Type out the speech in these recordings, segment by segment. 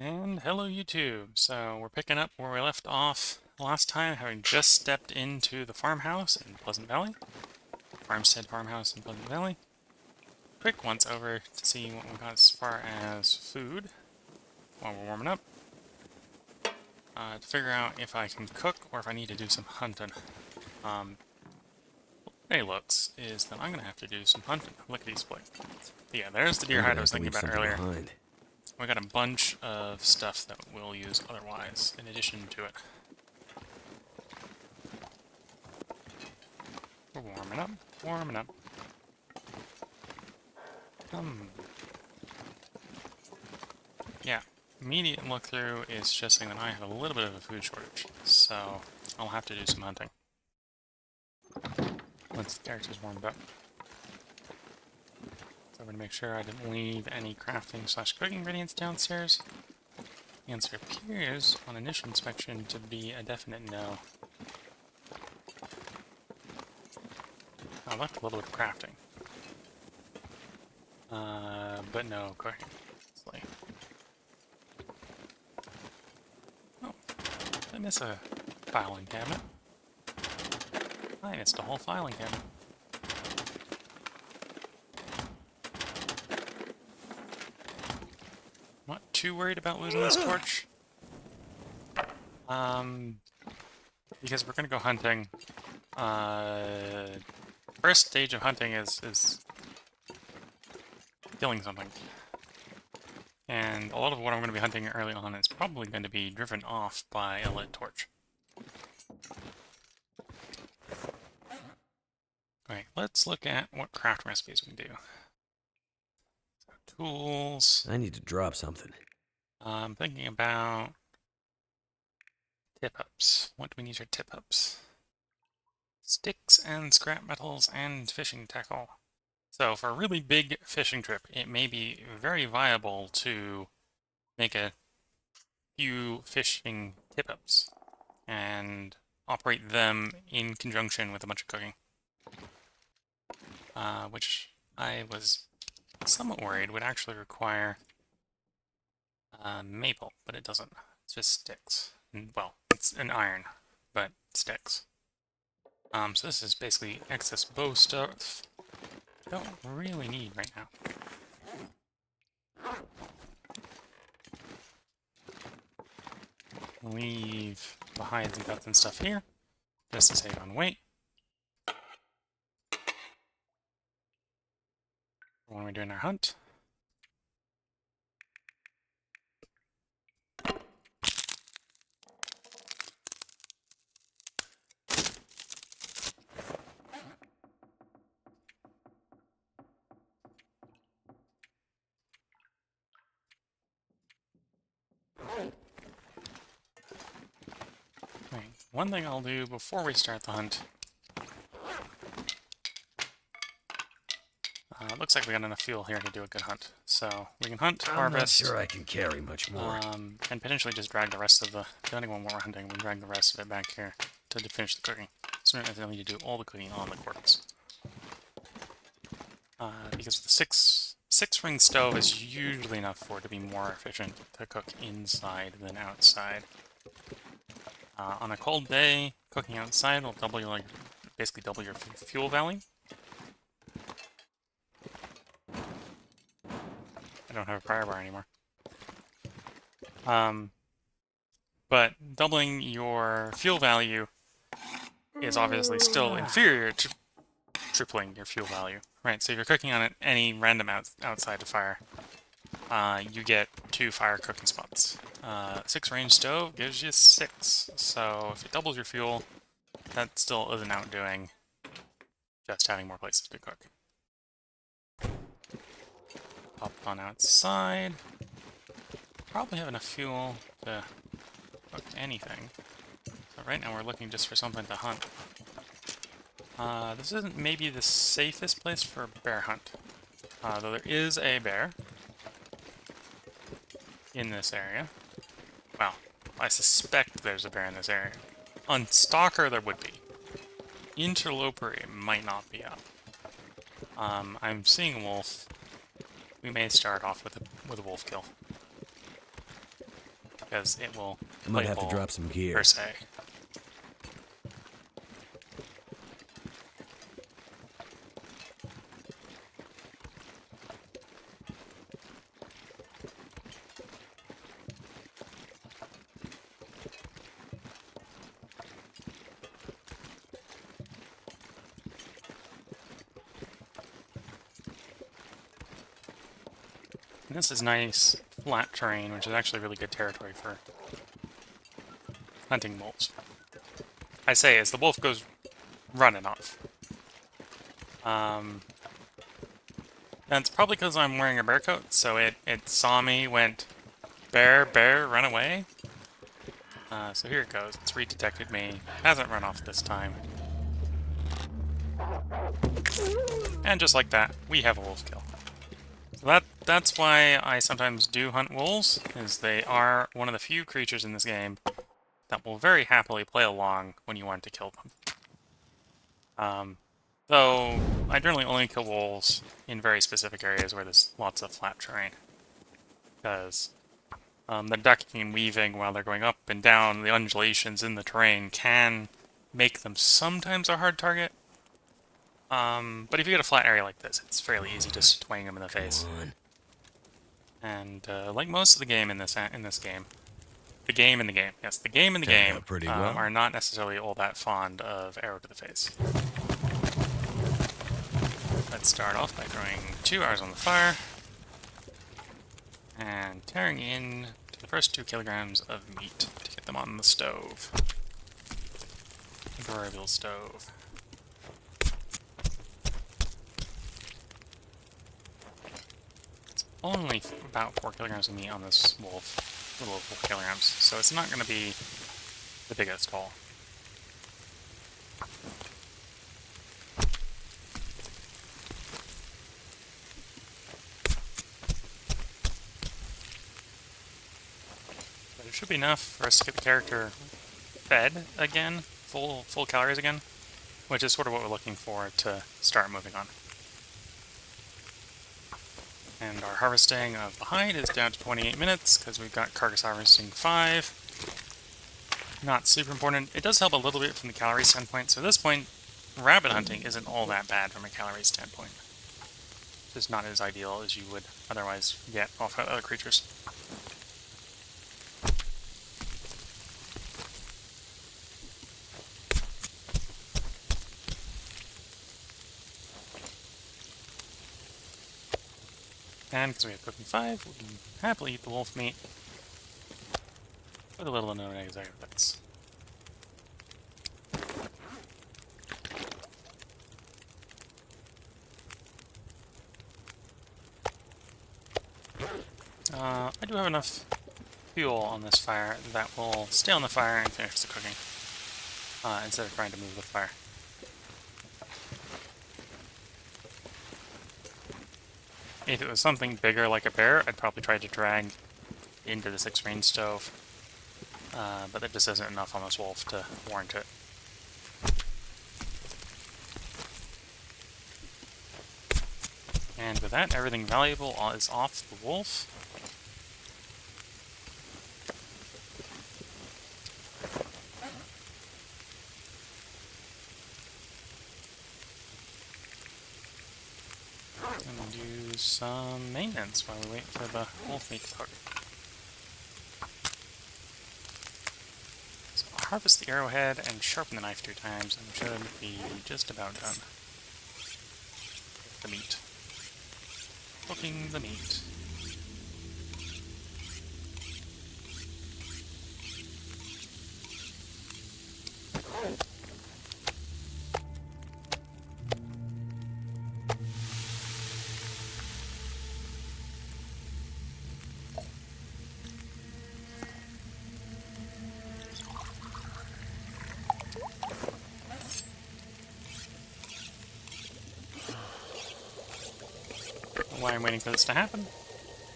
And hello YouTube. So we're picking up where we left off last time, having just stepped into the farmhouse in Pleasant Valley. Farmstead farmhouse in Pleasant Valley. Quick once over to see what we got as far as food while we're warming up. To figure out if I can cook or if I need to do some hunting. Way it looks is that I'm going to have to do some hunting. Look at these plates. Yeah, there's the deer hide I was thinking about earlier. We got a bunch of stuff that we'll use otherwise, in addition to it. We're warming up, warming up. Yeah, immediate look through is just saying that I have a little bit of a food shortage, so I'll have to do some hunting. Once the character's warmed up. So I'm going to make sure I didn't leave any crafting/cooking ingredients downstairs. The answer appears, on initial inspection, to be a definite no. I left a little bit of crafting. But no cooking. It's like... Oh, did I miss a filing cabinet? I missed a whole filing cabinet. Not too worried about losing this torch. Because we're gonna go hunting. First stage of hunting is killing something. And a lot of what I'm going to be hunting early on is probably going to be driven off by a lit torch. Alright, let's look at what craft recipes we can do. So, tools. I need to drop something. I'm thinking about tip-ups. What do we need for tip-ups? Sticks and scrap metals and fishing tackle. So for a really big fishing trip, it may be very viable to make a few fishing tip-ups and operate them in conjunction with a bunch of cooking. Which I was somewhat worried would actually require maple, but it doesn't. It's just sticks. Well, it's an iron, but sticks. So this is basically excess bow stuff. Don't really need right now. Leave the hides and guts and stuff here, just to save on weight. When we're doing our hunt. Right. One thing I'll do before we start the hunt. Looks like we got enough fuel here to do a good hunt. So we can hunt, harvest. I'm not sure I can carry much more. And potentially just drag the rest of the, depending on what we're hunting, we drag the rest of it back here to finish the cooking. So we don't need to do all the cooking on the corpse. Because the six-ring stove is usually enough for it to be more efficient to cook inside than outside. On a cold day, cooking outside will double your, basically double your fuel value. I don't have a prior bar anymore. But doubling your fuel value is obviously still inferior to tripling your fuel value, right? So if you're cooking on any random outside of fire, you get 2 fire cooking spots. 6-range stove gives you 6, so if it doubles your fuel, that still isn't outdoing just having more places to cook. Pop on outside. Probably have enough fuel to cook anything. So right now we're looking just for something to hunt. This isn't maybe the safest place for a bear hunt. Though there is a bear in this area. Well, I suspect there's a bear in this area. On Stalker there would be. Interloper it might not be up. I'm seeing a wolf. We may start off with a wolf kill. because it will I play might a have to ball drop some gear. per se. And this is nice, flat terrain, which is actually really good territory for hunting wolves. I say as the wolf goes running off. That's probably because I'm wearing a bear coat, so it saw me, went, bear, bear, run away. So here it goes. It's redetected me. Hasn't run off this time. And just like that, we have a wolf kill. So that's why I sometimes do hunt wolves, is they are one of the few creatures in this game that will very happily play along when you want to kill them. Though I generally only kill wolves in very specific areas where there's lots of flat terrain. Because the ducking and weaving while they're going up and down, the undulations in the terrain can make them sometimes a hard target. But if you get a flat area like this, it's fairly easy to swing them in the face. And like most of the game in this game, the game in the game, yes, the game in the Turned game out pretty well. are not necessarily all that fond of arrow to the face. Let's start off by throwing 2 arrows on the fire and tearing in to the first 2 kilograms of meat to get them on the stove. The proverbial stove. It's only about 4 kilograms of meat on this wolf, a little over 4 kilograms, so it's not going to be the biggest haul. But it should be enough for us to get the character fed again, full calories again, which is sort of what we're looking for to start moving on. And our harvesting of the hide is down to 28 minutes, because we've got carcass harvesting 5. Not super important. It does help a little bit from the calorie standpoint, so at this point, rabbit hunting isn't all that bad from a calorie standpoint. It's just not as ideal as you would otherwise get off other creatures. And because we have cooking 5, we can happily eat the wolf meat with a little to no negative effects. I do have enough fuel on this fire that will stay on the fire and finish the cooking, instead of trying to move the fire. If it was something bigger like a bear, I'd probably try to drag into the 6-range stove, but that just isn't enough on this wolf to warrant it. And with that, everything valuable is off the wolf. And we'll do some maintenance while we wait for the wolf meat to cook. So I'll harvest the arrowhead and sharpen the knife 2 times, and we should be just about done. The meat. Cooking the meat. Why I'm waiting for this to happen.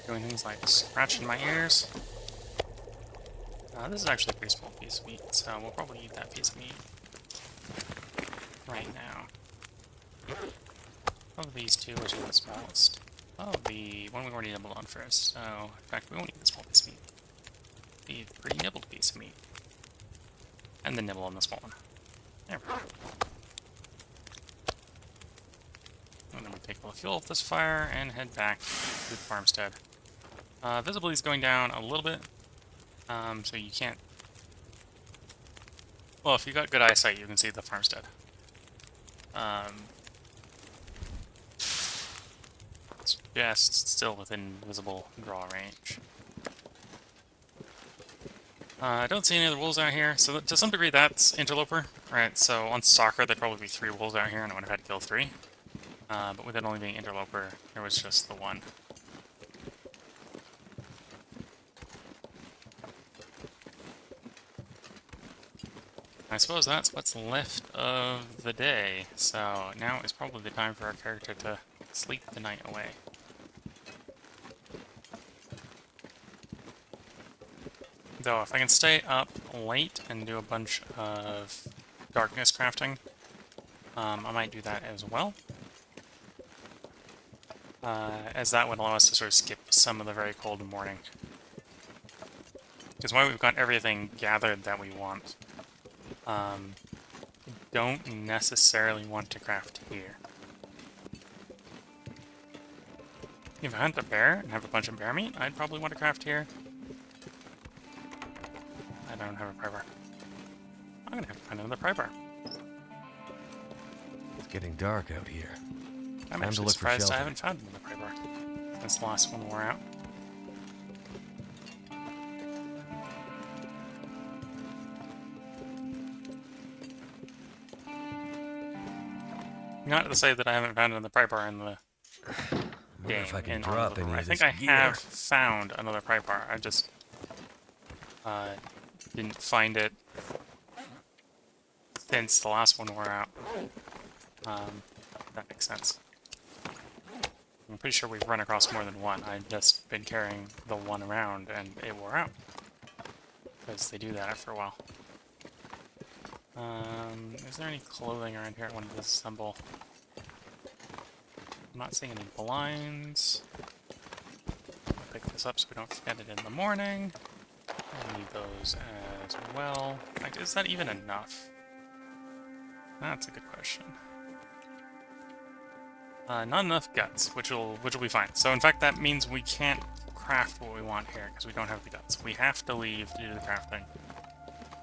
Doing things like scratching my ears. This is actually a pretty small piece of meat, so we'll probably eat that piece of meat right now. Of these 2, which is the smallest? Oh, the one we already doubled on first, so in fact we won't eat the small piece of meat. a pre-nibbled piece of meat. And then nibble on the small one. There we go. And then we take all the fuel off this fire and head back to the farmstead. Visibility is going down a little bit, so you can't... Well, if you got good eyesight, you can see the farmstead. It's just still within visible draw range. I don't see any other wolves out here, so to some degree that's Interloper, right? So on soccer there'd probably be 3 wolves out here and I would have had to kill 3. But with it only being Interloper, there was just the one. I suppose that's what's left of the day, so now is probably the time for our character to sleep the night away. Though, if I can stay up late and do a bunch of darkness crafting, I might do that as well. As that would allow us to sort of skip some of the very cold morning. Because while we've got everything gathered that we want, don't necessarily want to craft here. If I hunt a bear and have a bunch of bear meat, I'd probably want to craft here. I don't have a pry bar. I'm gonna have to find another pry bar. It's getting dark out here. I'm Time to actually look for surprised I shelter. haven't found another pry bar since the last one wore out. Not to say that I haven't found another pry bar in the I wonder if I can in drop Outbuildings. any I of think this I gear. have found another pry bar. I just didn't find it since the last one wore out. If that makes sense. I'm pretty sure we've run across more than one. I've just been carrying the one around and it wore out. Because they do that after a while. Is there any clothing around here I want to disassemble? I'm not seeing any blinds. I'll pick this up so we don't forget it in the morning. I need those as well. Like, is that even enough? That's a good question. Not enough guts, which will be fine. So in fact, that means we can't craft what we want here because we don't have the guts. We have to leave to do the crafting.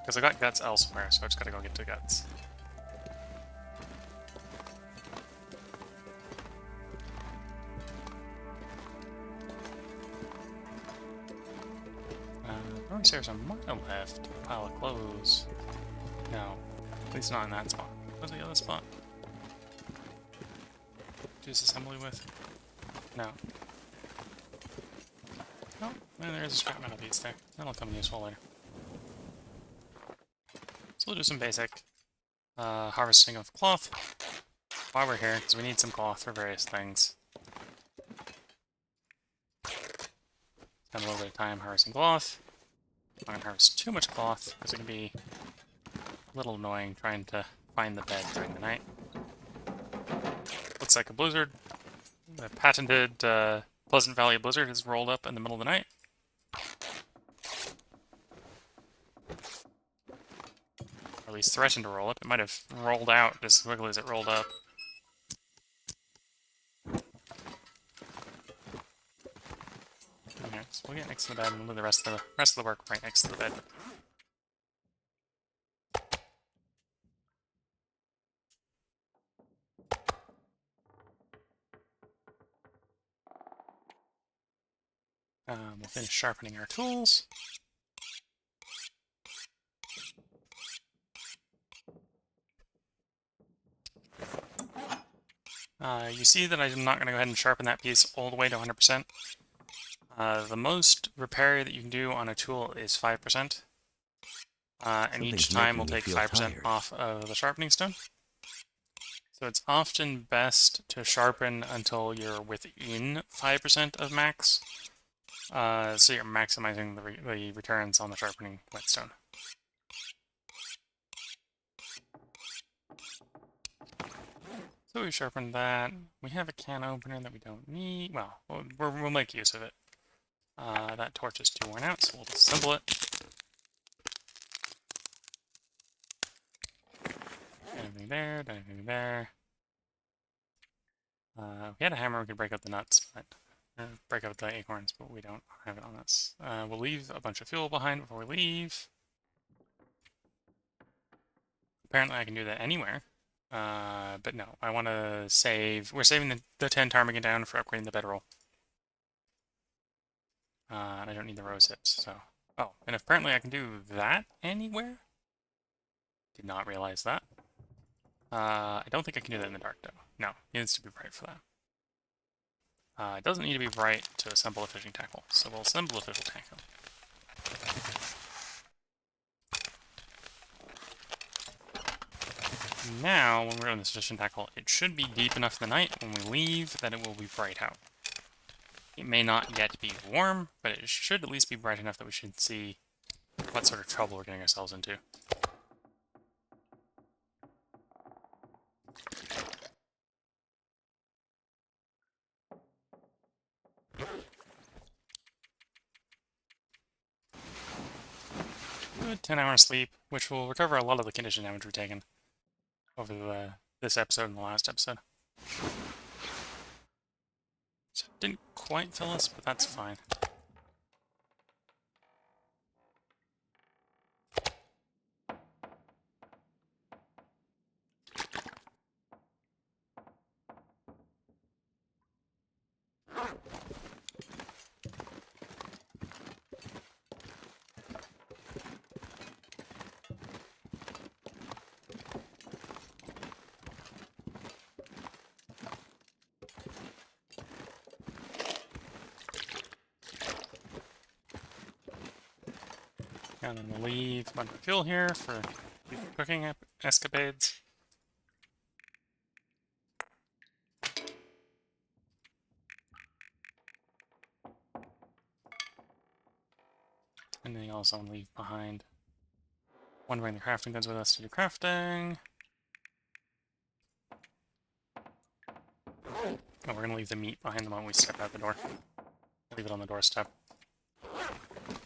Because I got guts elsewhere, so I just gotta go get the guts. There's a mile left. A pile of clothes. No. At least not in that spot. What's the other spot? Disassembly with? No. Oh, and there's a scrap metal piece there. That'll come in useful later. So we'll do some basic harvesting of cloth while we're here, because we need some cloth for various things. Spend a little bit of time harvesting cloth. I'm not going to harvest too much cloth, because it can be a little annoying trying to find the bed during the night. Looks like a blizzard. The patented Pleasant Valley blizzard has rolled up in the middle of the night. Or at least threatened to roll up. It might have rolled out just as quickly as it rolled up. Okay, so we'll get next to the bed and we'll do the rest of the work right next to the bed. We'll finish sharpening our tools. You see that I'm not going to go ahead and sharpen that piece all the way to 100%. The most repair that you can do on a tool is 5%. And each Something's time making we'll me take feel 5% tired. off of the sharpening stone. So it's often best to sharpen until you're within 5% of max. So you're maximizing the returns on the sharpening whetstone. So we've sharpened that. We have a can opener that we don't need. Well, we'll make use of it. That torch is too worn out, so we'll disassemble it. anything there, done anything there. If we had a hammer, we could break out the nuts, but break out the acorns, but we don't have it on us. We'll leave a bunch of fuel behind before we leave. Apparently, I can do that anywhere. But no, I want to save. We're saving the 10 ptarmigan down for upgrading the bedroll. And I don't need the rose hips, so. Oh, and apparently I can do that anywhere? Did not realize that. I don't think I can do that in the dark, though. No, it needs to be bright for that. It doesn't need to be bright to assemble a fishing tackle, so we'll assemble a fishing tackle. Now, when we're on this fishing tackle, it should be deep enough in the night when we leave that it will be bright out. It may not yet be warm, but it should at least be bright enough that we should see what sort of trouble we're getting ourselves into. Good 10-hour sleep, which will recover a lot of the condition damage we've taken over this episode and the last episode. So it didn't quite fill us, but that's fine. And then we'll leave a bunch of fuel here for cooking escapades. Anything else I'll leave behind? One bring the crafting goods with us to do crafting. Oh, we're gonna leave the meat behind the moment we step out the door. Leave it on the doorstep.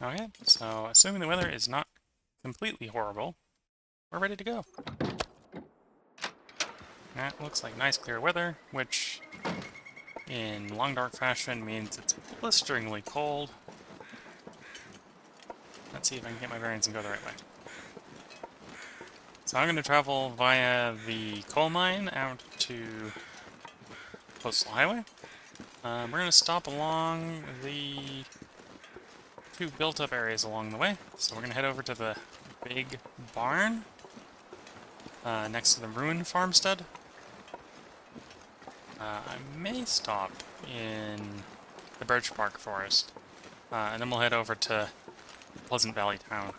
Okay, so assuming the weather is not completely horrible, we're ready to go. That looks like nice clear weather, which in long dark fashion means it's blisteringly cold. Let's see if I can get my bearings and go the right way. So I'm going to travel via the coal mine out to Coastal Highway. We're going to stop along the two built-up areas along the way. So we're going to head over to the big barn next to the ruined farmstead. I may stop in the birch bark forest, and then we'll head over to Pleasant Valley Town.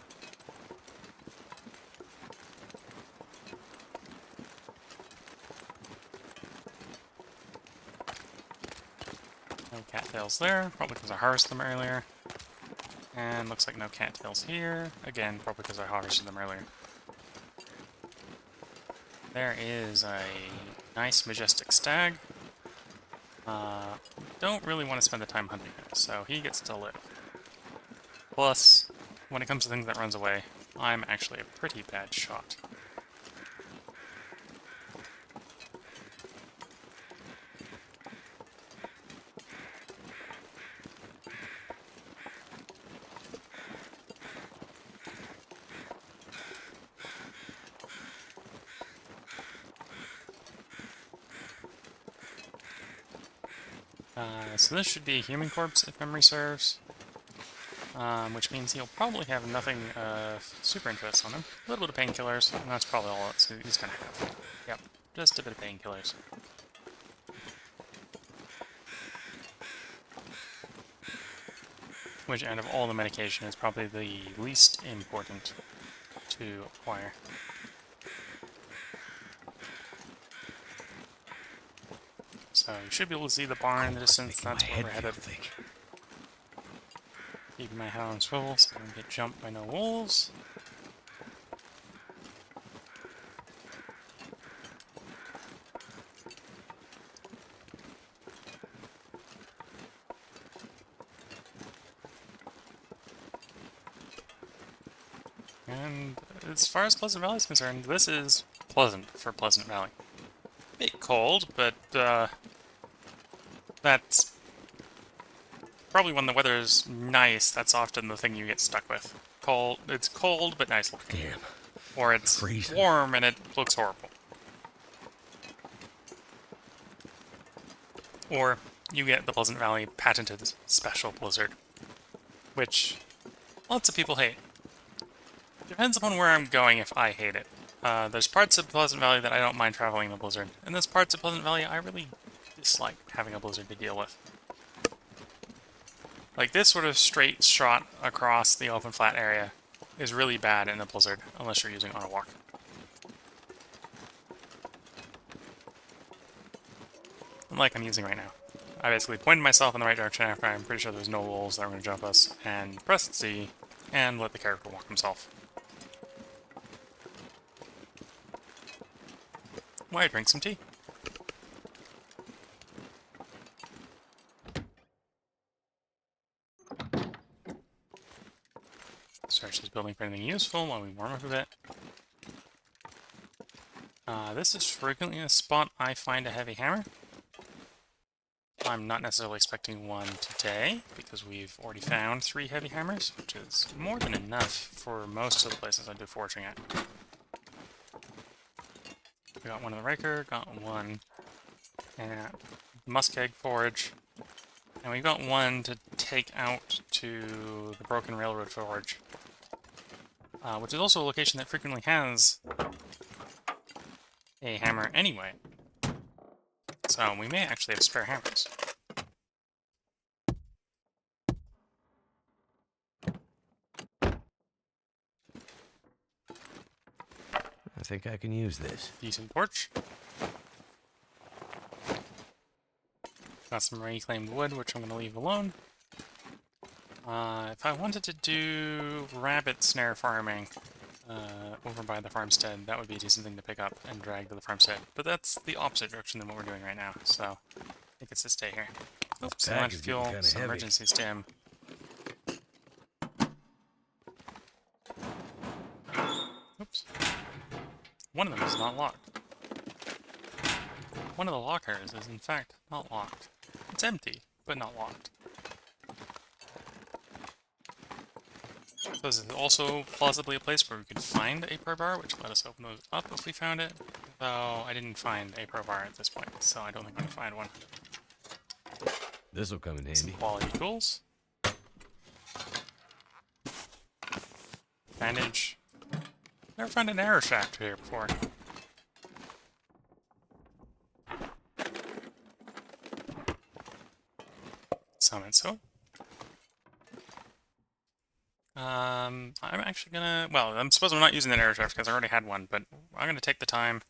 No cattails there, probably because I harvested them earlier. And looks like no cattails here, again, probably because I harvested them earlier. There is a nice majestic stag. Don't really want to spend the time hunting him, so he gets to live. Plus, when it comes to things that runs away, I'm actually a pretty bad shot. So this should be a human corpse, if memory serves. Which means he'll probably have nothing super interest on him. A little bit of painkillers, and that's probably all he's gonna have. Yep, just a bit of painkillers. Which, out of all the medication, is probably the least important to acquire. So you should be able to see the barn in the distance. That's where we're headed. Keeping my head on swivel so I don't get jumped by no wolves. And as far as Pleasant Valley is concerned, this is pleasant for Pleasant Valley. A bit cold, but that's probably when the weather is nice. That's often the thing you get stuck with. Cold. It's cold but nice looking. Damn. Or it's Freezing. warm and it looks horrible. Or you get the Pleasant Valley patented special blizzard, which lots of people hate. Depends upon where I'm going if I hate it. There's parts of Pleasant Valley that I don't mind traveling in the blizzard, and there's parts of Pleasant Valley I really dislike having a blizzard to deal with. Like this sort of straight shot across the open flat area is really bad in the blizzard, unless you're using auto walk. Like I'm using right now. I basically pointed myself in the right direction after I'm pretty sure there's no wolves that are going to jump us, and pressed C, and let the character walk himself. Why drink some tea? Search this building for anything useful while we warm up a bit. This is frequently a spot I find a heavy hammer. I'm not necessarily expecting one today, because we've already found 3 heavy hammers, which is more than enough for most of the places I do foraging at. We got one in the Raker, got one at Muskeg Forge, and we got one to take out to the Broken Railroad Forge, which is also a location that frequently has a hammer anyway. So we may actually have spare hammers. I think I can use this. Decent porch. Got some reclaimed wood, which I'm going to leave alone. If I wanted to do rabbit snare farming over by the farmstead, that would be a decent thing to pick up and drag to the farmstead. But that's the opposite direction than what we're doing right now, so I think it's to stay here. Oops, so much fuel, some emergency stim. Oops. One of them is not locked. One of the lockers is in fact not locked. It's empty, but not locked. This is also plausibly a place where we could find a pro bar, which let us open those up if we found it. Though I didn't find a pro bar at this point, so I don't think I'm gonna find one. This'll come in handy. Some quality tools. Bandage. Never found an arrow shaft here before. Summon soap. I'm actually gonna, well, I'm supposed I'm not using that arrow shaft because I already had one, but I'm gonna take the time,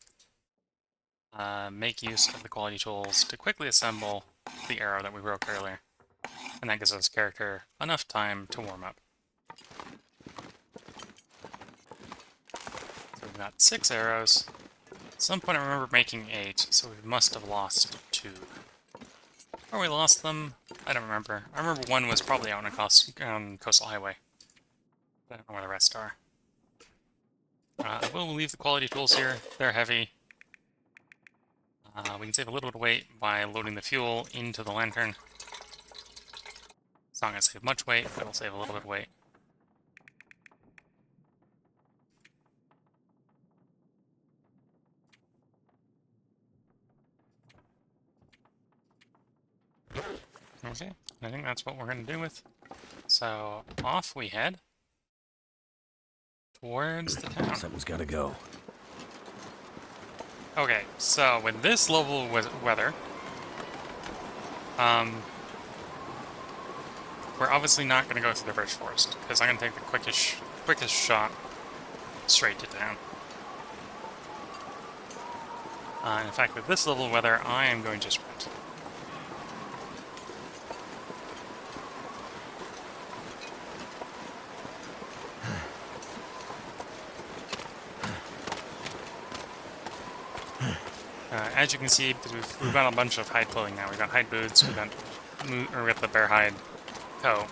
make use of the quality tools to quickly assemble the arrow that we broke earlier. And that gives us character enough time to warm up. So we've got 6 arrows. At some point I remember making 8, so we must have lost 2. Or we lost them, I don't remember. I remember one was probably out on Coastal Highway. I don't know where the rest are. We'll leave the quality tools here. They're heavy. We can save a little bit of weight by loading the fuel into the lantern. It's not going to save much weight, but it'll save a little bit of weight. Okay, I think that's what we're going to do with. So, off we head. Towards the town. Something's gotta go. Okay, so with this level of weather, we're obviously not going to go through the birch forest, because I'm going to take the quickest shot straight to town. In fact, with this level of weather, I am going to sprint. As you can see, because we've got a bunch of hide clothing now. We've got hide boots, we've got the bear hide coat.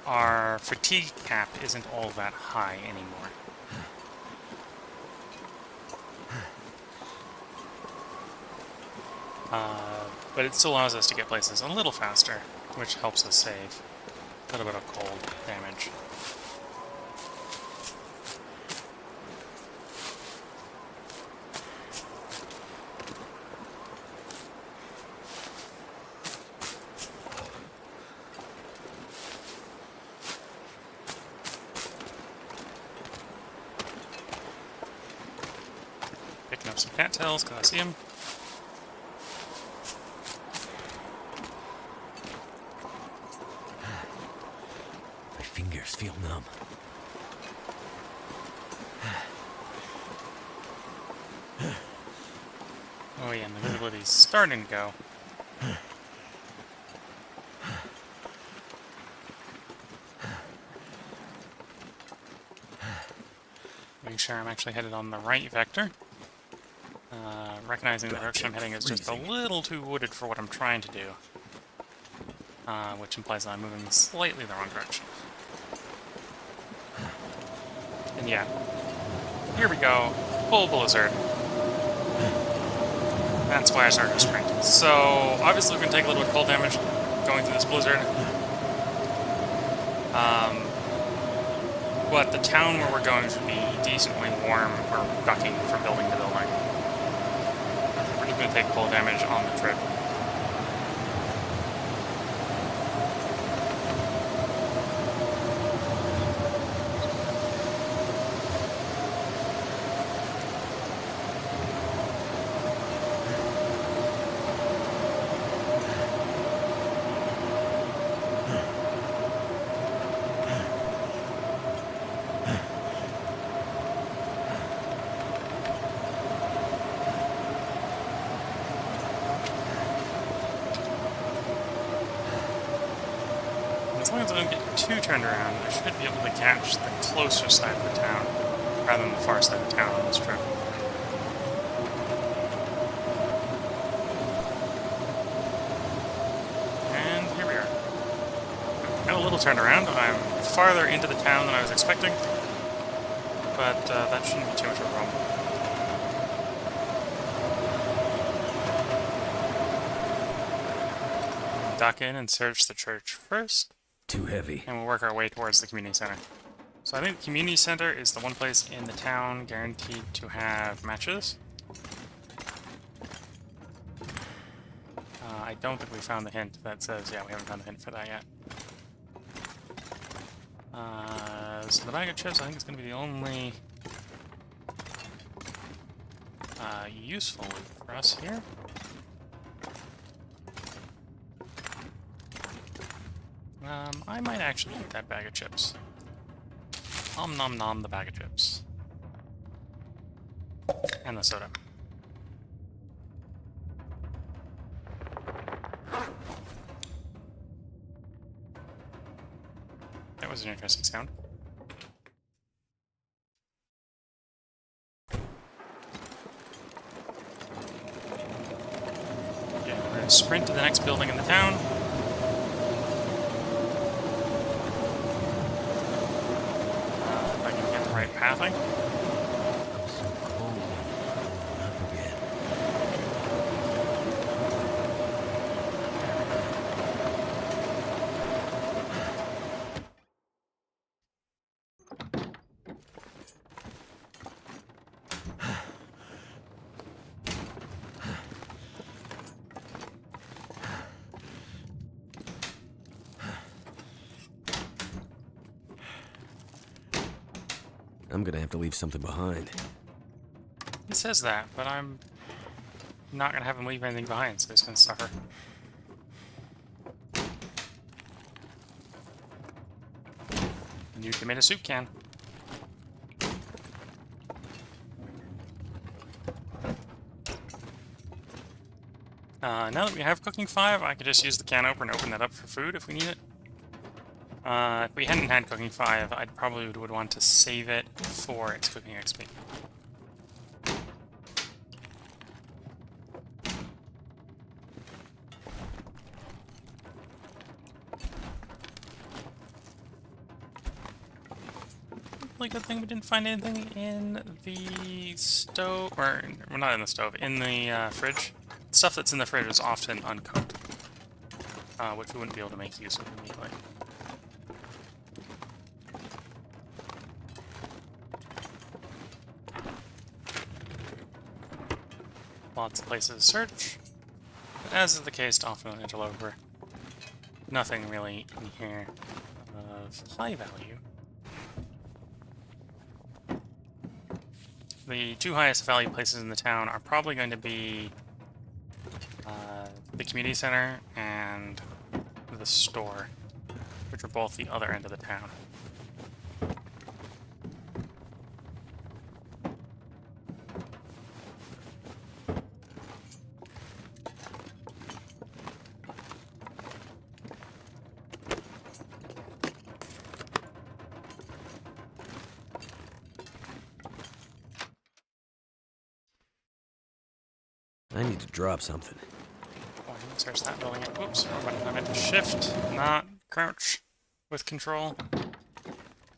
Our fatigue cap isn't all that high anymore. But it still allows us to get places a little faster, which helps us save a little bit of cold damage. Picking up some cattails because I see them. My fingers feel numb. Oh yeah, and the visibility's starting to go. Make sure I'm actually headed on the right vector. Recognizing the direction I'm heading is just a little too wooded for what I'm trying to do. Which implies that I'm moving slightly the wrong direction. And yeah, here we go, full blizzard. That's why I started to sprint. So, obviously we're going to take a little bit of cold damage going through this blizzard. But the town where we're going should be decently warm for ducking from building to building. We're just going to take cold damage on the trip. As long as I don't get too turned around, I should be able to catch the closer side of the town, rather than the far side of the town on this trip. And here we are. Got a little turned around. I'm farther into the town than I was expecting, but that shouldn't be too much of a problem. Duck in and search the church first. Too heavy. And we'll work our way towards the community center. So I think the community center is the one place in the town guaranteed to have matches. I don't think we found the hint that says, yeah, we haven't found the hint for that yet. So the bag of chips, I think, is going to be the only useful loot for us here. I might actually eat that bag of chips. Nom nom nom, the bag of chips. And the soda. That was an interesting sound. Okay, we're going to sprint to the next building in the town. If I can get the right pathing. I'm so cold. Not again. I'm gonna have to leave something behind. He says that, but I'm not going to have him leave anything behind, so he's going to suffer. New tomato soup can. Now that we have cooking 5, I could just use the can opener and open that up for food if we need it. If we hadn't had cooking 5, I probably would want to save it for its cooking XP. Really good thing we didn't find anything in the stove, or well, not in the stove, in the fridge. stuff that's in the fridge is often uncooked, which we wouldn't be able to make use of immediately. Lots of places to search, but as is the case often on Interloper, nothing really in here of high value. The two highest value places in the town are probably going to be the community center and the store, which are both the other end of the town. I need to drop something. Oh, I didn't search that building. Oops, I meant to shift, not crouch with control.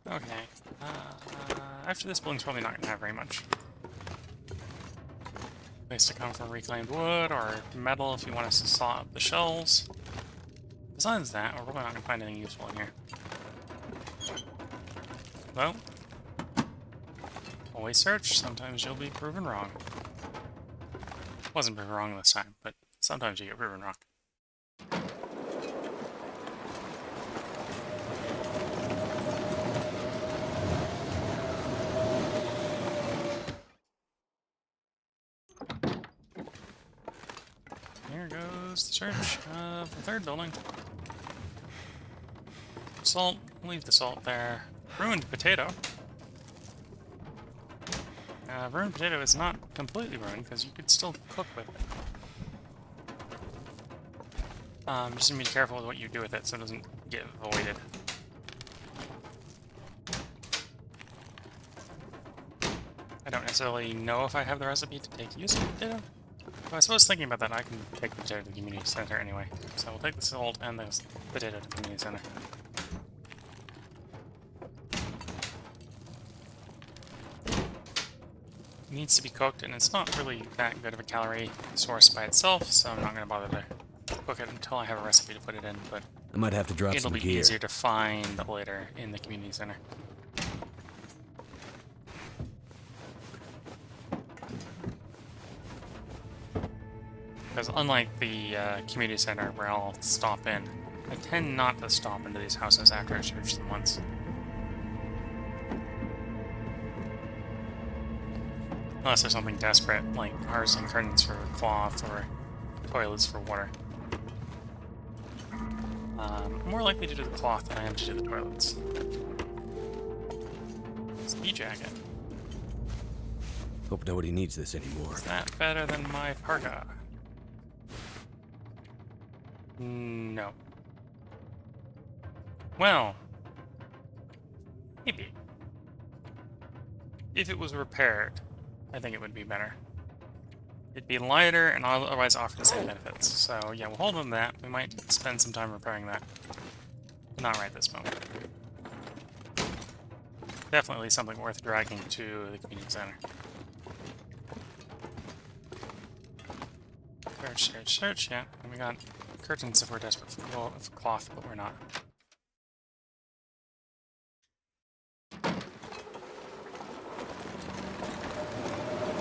Okay. After this building's probably not going to have very much. Place to come from reclaimed wood or metal if you want us to saw up the shelves. Besides that, we're probably not going to find anything useful in here. Well, always search. Sometimes you'll be proven wrong. Wasn't proven wrong this time, but sometimes you get proven wrong. Here goes the search of the third building. Salt, leave the salt there. Ruined potato. Ruined potato is not completely ruined, because you could still cook with it. Just need to be careful with what you do with it so it doesn't get voided. I don't necessarily know if I have the recipe to take use of the potato. But I suppose thinking about that, I can take the potato to the community center anyway. So we'll take the salt and the potato to the community center. It needs to be cooked, and it's not really that good of a calorie source by itself, so I'm not going to bother to cook it until I have a recipe to put it in, but I might have to drop it'll some be gear. easier to find later in the community center. Because unlike the community center where I'll stop in, I tend not to stop into these houses after I search them once. Unless there's something desperate, like harvesting curtains for cloth or toilets for water. I'm more likely to do the cloth than I am to do the toilets. Ski jacket. Hope nobody needs this anymore. Is that better than my parka? No. Well, maybe. If it was repaired, I think it would be better. It'd be lighter and otherwise offer the same benefits. So yeah, we'll hold on to that. We might spend some time repairing that. But not right this moment. Definitely something worth dragging to the community center. Search, search, search, yeah. And we got curtains if we're desperate for cloth, but we're not.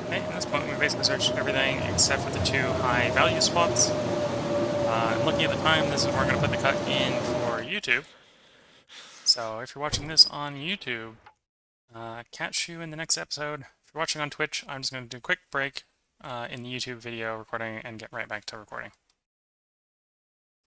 Okay, at this point we basically searched everything except for the two high value spots. Looking at the time, this is where we're going to put the cut in for YouTube. So if you're watching this on YouTube, catch you in the next episode. If you're watching on Twitch, I'm just going to do a quick break in the YouTube video recording and get right back to recording.